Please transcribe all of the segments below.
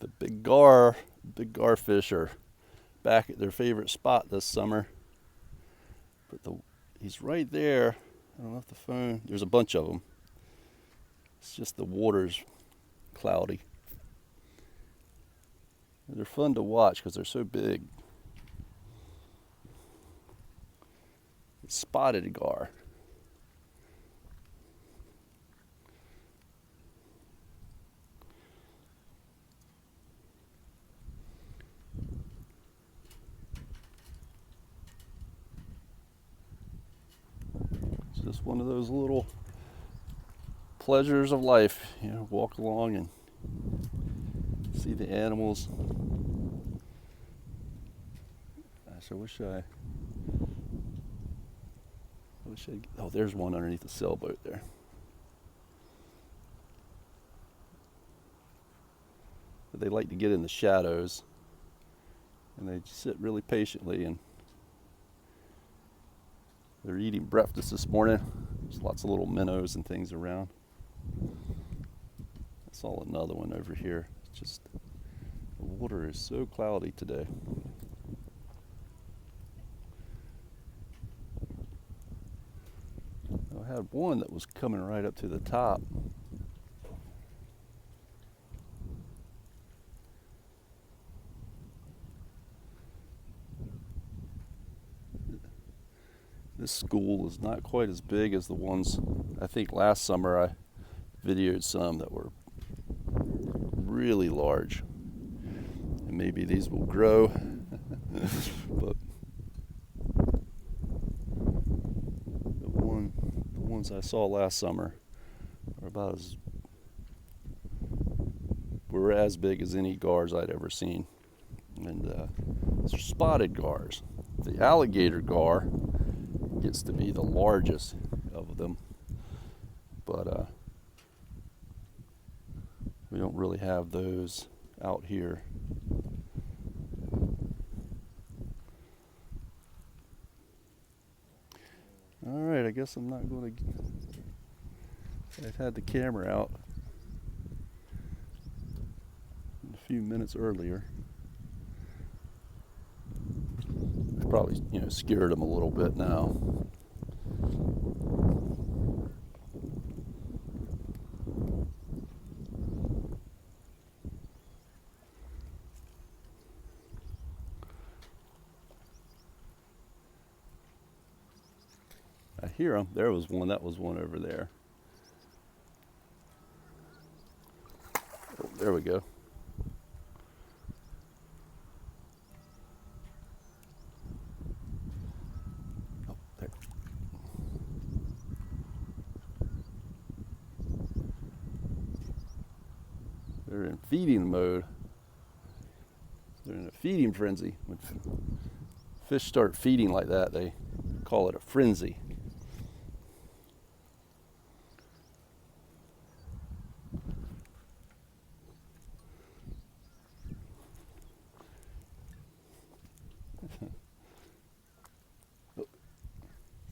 The big garfish are back at their favorite spot this summer. But he's right there. I don't know if the phone, there's a bunch of them. It's just the water's cloudy. They're fun to watch because they're so big. It's spotted gar. It's just one of those little pleasures of life, walk along and see the animals. I wish oh, there's one underneath the sailboat there. But they like to get in the shadows, and they sit really patiently, and they're eating breakfast this morning. There's lots of little minnows and things around. I saw another one over here. It's just, the water is so cloudy today. I had one that was coming right up to the top. This school is not quite as big as the ones, I think last summer I videoed some that were really large. And maybe these will grow, but the ones I saw last summer were as big as any gars I'd ever seen. And these are spotted gars. The alligator gar gets to be the largest of them, but we don't really have those out here. All right, I guess I'm not going to. I've had the camera out a few minutes earlier. I probably, scared them a little bit now. I hear them. There was one. That was one over there. Oh, there we go. Oh, there. They're in feeding mode. They're in a feeding frenzy. When fish start feeding like that, they call it a frenzy.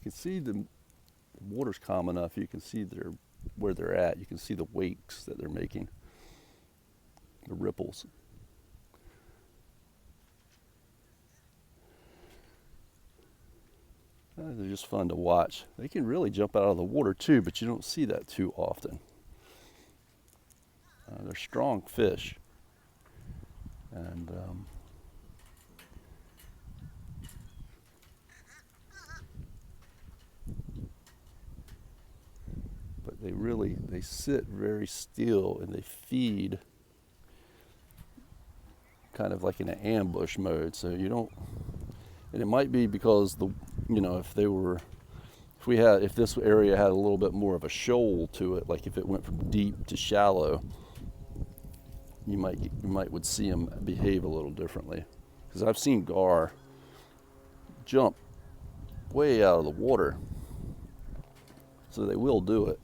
You can see the water's calm enough. You can see where they're at. You can see the wakes that they're making, the ripples. They're just fun to watch. They can really jump out of the water too, but you don't see that too often. They're strong fish, and but they sit very still, and they feed kind of like in an ambush mode. So you don't, and it might be because if this area had a little bit more of a shoal to it, like if it went from deep to shallow, you would see them behave a little differently. Because I've seen gar jump way out of the water, so they will do it.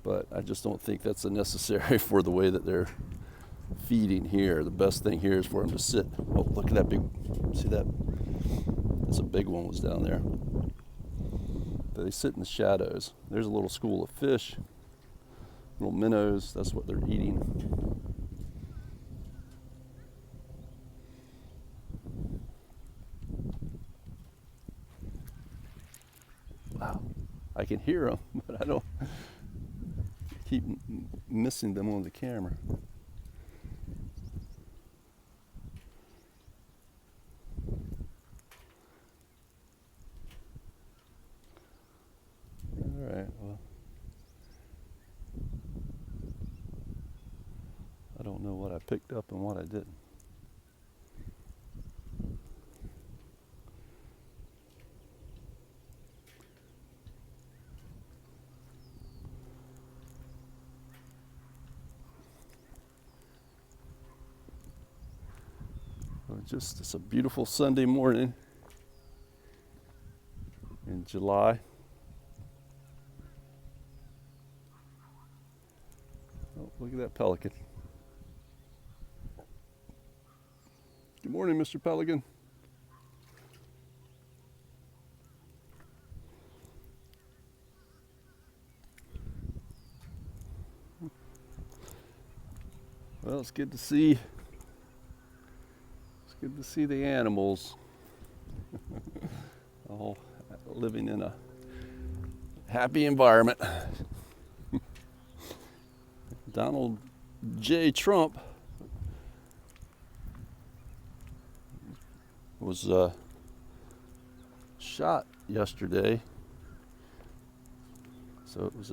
But I just don't think that's necessary for the way that they're feeding here. The best thing here is for them to sit. Oh, look at that big, see that? That's a big one was down there. But they sit in the shadows. There's a little school of fish, little minnows, that's what they're eating. can hear them, but I don't keep missing them on the camera. All right, well, I don't know what I picked up and what I didn't. It's a beautiful Sunday morning in July. Oh, look at that pelican. Good morning, Mr. Pelican. Well, it's good to see the animals all living in a happy environment. Donald J. Trump was shot yesterday. So it was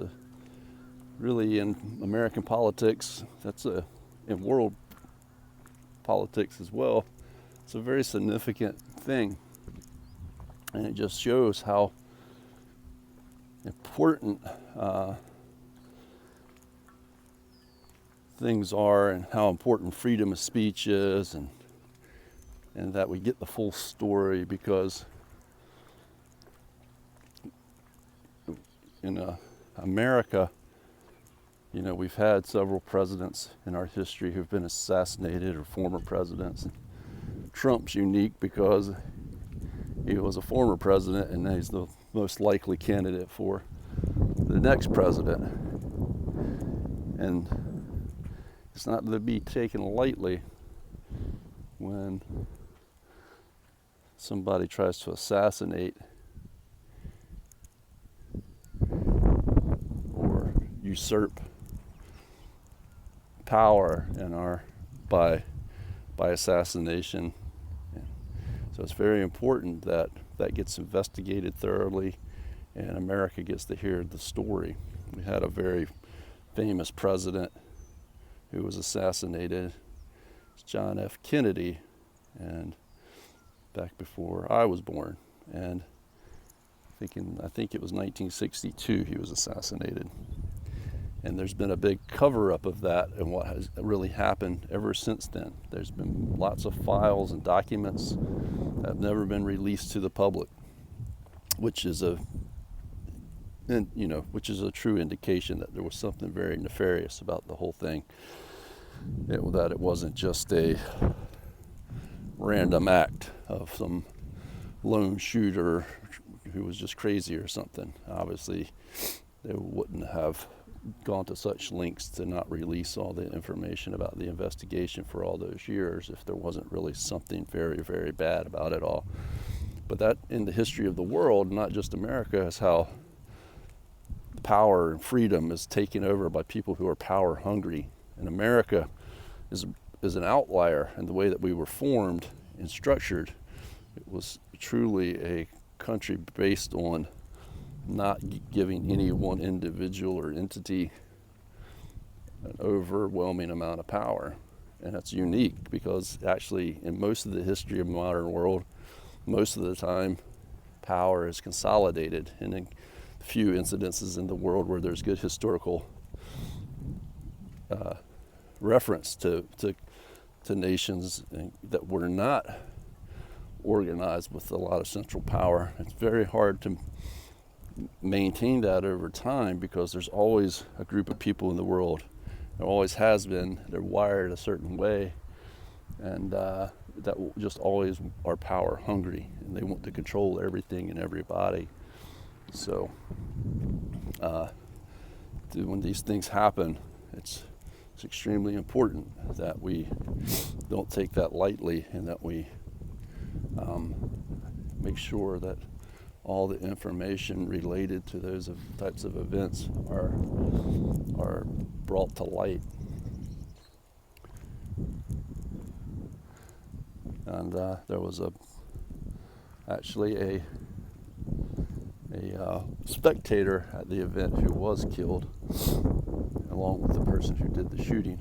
really in American politics, in world politics as well. It's a very significant thing, and it just shows how important things are, and how important freedom of speech is, and that we get the full story, because in America, we've had several presidents in our history who've been assassinated, or former presidents. Trump's unique because he was a former president, and he's the most likely candidate for the next president. And it's not to be taken lightly when somebody tries to assassinate or usurp power by assassination. So it's very important that gets investigated thoroughly, and America gets to hear the story. We had a very famous president who was assassinated. It's John F. Kennedy, and back before I was born, and I think it was 1962 he was assassinated. And there's been a big cover-up of that and what has really happened ever since then. There's been lots of files and documents that have never been released to the public, which is a true indication that there was something very nefarious about the whole thing. That it wasn't just a random act of some lone shooter who was just crazy or something. Obviously, they wouldn't have gone to such lengths to not release all the information about the investigation for all those years if there wasn't really something very, very bad about it all. But that, in the history of the world, not just America, is how power and freedom is taken over by people who are power hungry. And America is an outlier in the way that we were formed and structured. It was truly a country based on not giving any one individual or entity an overwhelming amount of power. And that's unique because actually in most of the history of the modern world, most of the time power is consolidated. And in a few incidences in the world where there's good historical reference to nations that were not organized with a lot of central power, it's very hard to maintain that over time because there's always a group of people in the world. There always has been. They're wired a certain way, and that just always are power hungry, and they want to control everything and everybody. So when these things happen, it's extremely important that we don't take that lightly, and that we make sure that all the information related to those types of events are brought to light. And there was actually a spectator at the event who was killed, along with the person who did the shooting.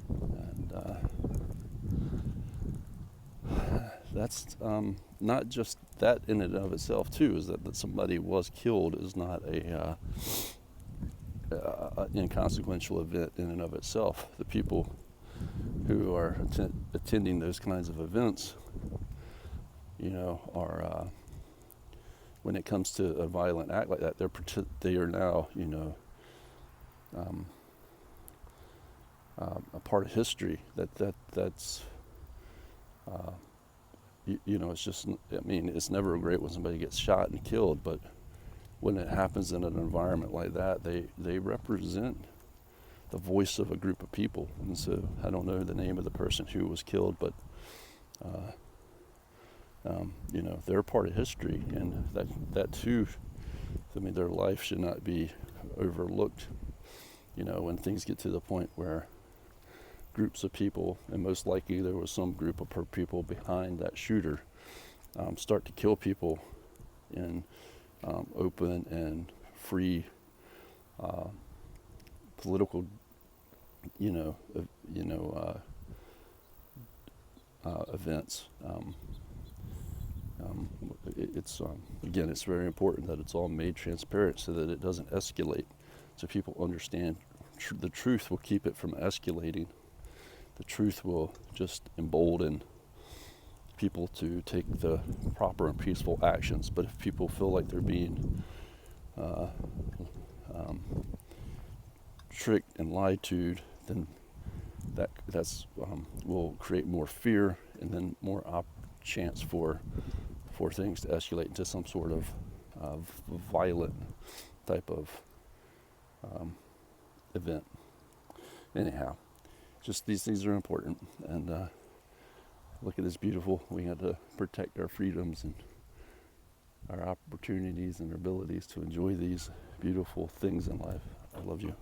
And that's not just that in and of itself too, is that somebody was killed is not a inconsequential event in and of itself. The people who are attending those kinds of events, are when it comes to a violent act like that, they are now, a part of history. That's it's just. I mean, it's never great when somebody gets shot and killed, but when it happens in an environment like that, they represent the voice of a group of people. And so I don't know the name of the person who was killed, but they're part of history, and that too. I mean, their life should not be overlooked. When things get to the point where groups of people, and most likely there was some group of people behind that shooter, start to kill people in open and free political, events. It's again, it's very important that it's all made transparent so that it doesn't escalate, so people understand the truth will keep it from escalating. The truth will just embolden people to take the proper and peaceful actions. But if people feel like they're being tricked and lied to, then that's will create more fear, and then more chance for things to escalate into some sort of violent type of event. Anyhow, just these things are important, and look at this beautiful. We had to protect our freedoms and our opportunities and our abilities to enjoy these beautiful things in life. I love you.